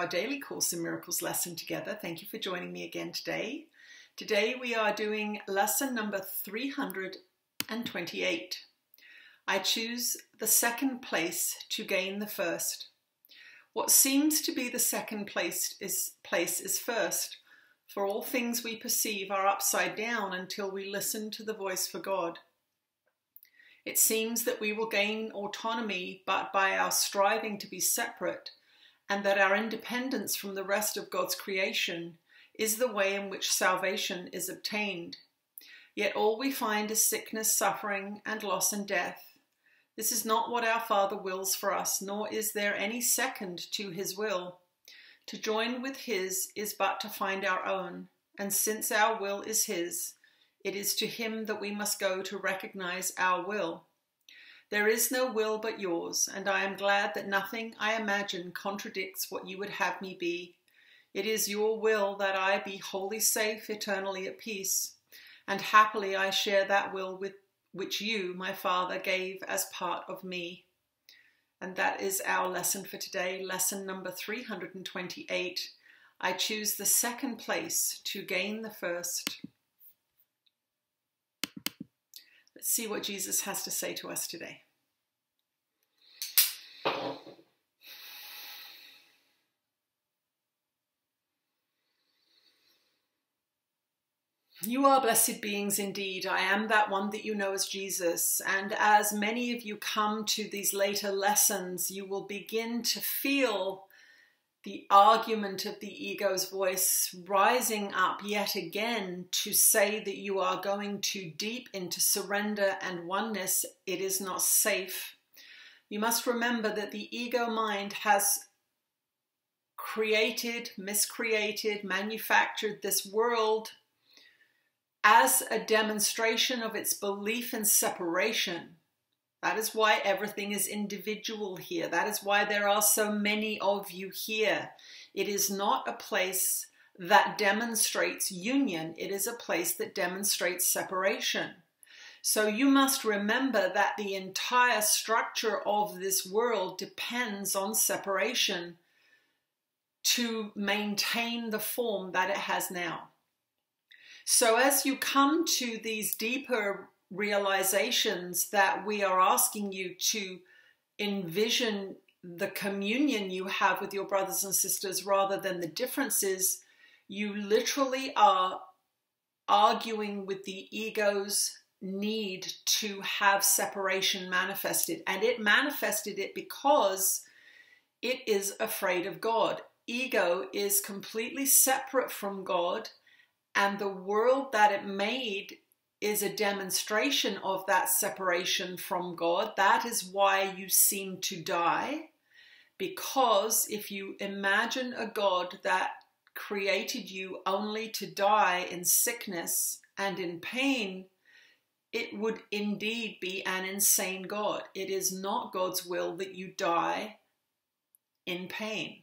our daily Course in Miracles lesson together. Thank you for joining me again today. Today we are doing lesson number 328. I choose the second place to gain the first. What seems to be the second place is first, for all things we perceive are upside down until we listen to the voice for God. It seems that we will gain autonomy, but by our striving to be separate, and that our independence from the rest of God's creation is the way in which salvation is obtained. Yet all we find is sickness, suffering, and loss and death. This is not what our Father wills for us, nor is there any second to his will. To join with his is but to find our own, and since our will is his, it is to him that we must go to recognize our will. There is no will but yours, and I am glad that nothing I imagine contradicts what you would have me be. It is your will that I be wholly safe, eternally at peace, and happily I share that will with which you, my Father, gave as part of me. And that is our lesson for today, lesson number 328. I choose the second place to gain the first. Let's see what Jesus has to say to us today. You are blessed beings indeed. I am that one that you know as Jesus. And as many of you come to these later lessons, you will begin to feel the argument of the ego's voice rising up yet again to say that you are going too deep into surrender and oneness. It is not safe. You must remember that the ego mind has created, miscreated, manufactured this world as a demonstration of its belief in separation. That is why everything is individual here. That is why there are so many of you here. It is not a place that demonstrates union. It is a place that demonstrates separation. So you must remember that the entire structure of this world depends on separation to maintain the form that it has now. So as you come to these deeper realizations that we are asking you to envision the communion you have with your brothers and sisters rather than the differences, you literally are arguing with the ego's need to have separation manifested. And it manifested it because it is afraid of God. Ego is completely separate from God, and the world that it made is a demonstration of that separation from God. That is why you seem to die, because if you imagine a God that created you only to die in sickness and in pain, it would indeed be an insane God. It is not God's will that you die in pain.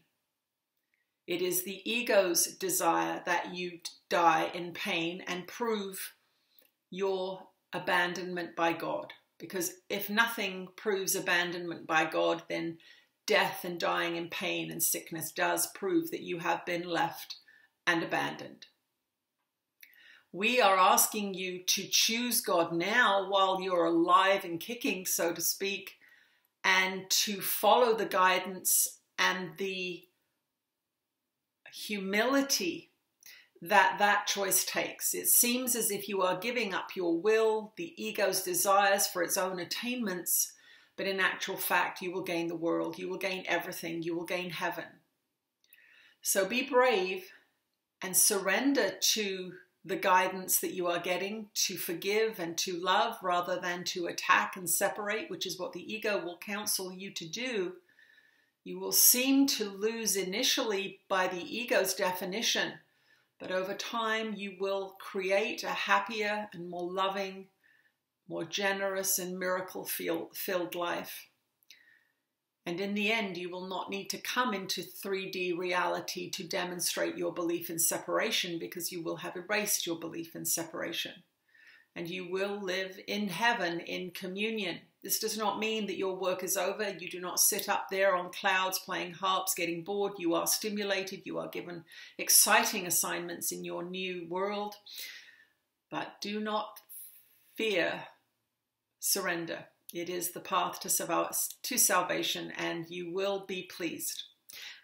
It is the ego's desire that you die in pain and prove your abandonment by God. Because if nothing proves abandonment by God, then death and dying in pain and sickness does prove that you have been left and abandoned. We are asking you to choose God now while you're alive and kicking, so to speak, and to follow the guidance and the humility that choice takes. It seems as if you are giving up your will, the ego's desires for its own attainments, but in actual fact, you will gain the world, you will gain everything, you will gain heaven. So be brave and surrender to the guidance that you are getting to forgive and to love rather than to attack and separate, which is what the ego will counsel you to do. You will seem to lose initially by the ego's definition, but over time you will create a happier and more loving, more generous and miracle-filled life. And in the end, you will not need to come into 3D reality to demonstrate your belief in separation, because you will have erased your belief in separation. And you will live in heaven in communion This does not mean that your work is over. You do not sit up there on clouds playing harps, getting bored. You are stimulated. You are given exciting assignments in your new world. But do not fear surrender. It is the path to salvation, and you will be pleased.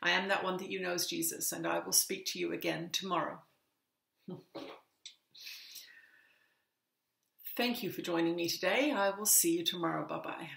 I am that one that you know as Jesus, and I will speak to you again tomorrow. Thank you for joining me today. I will see you tomorrow. Bye-bye.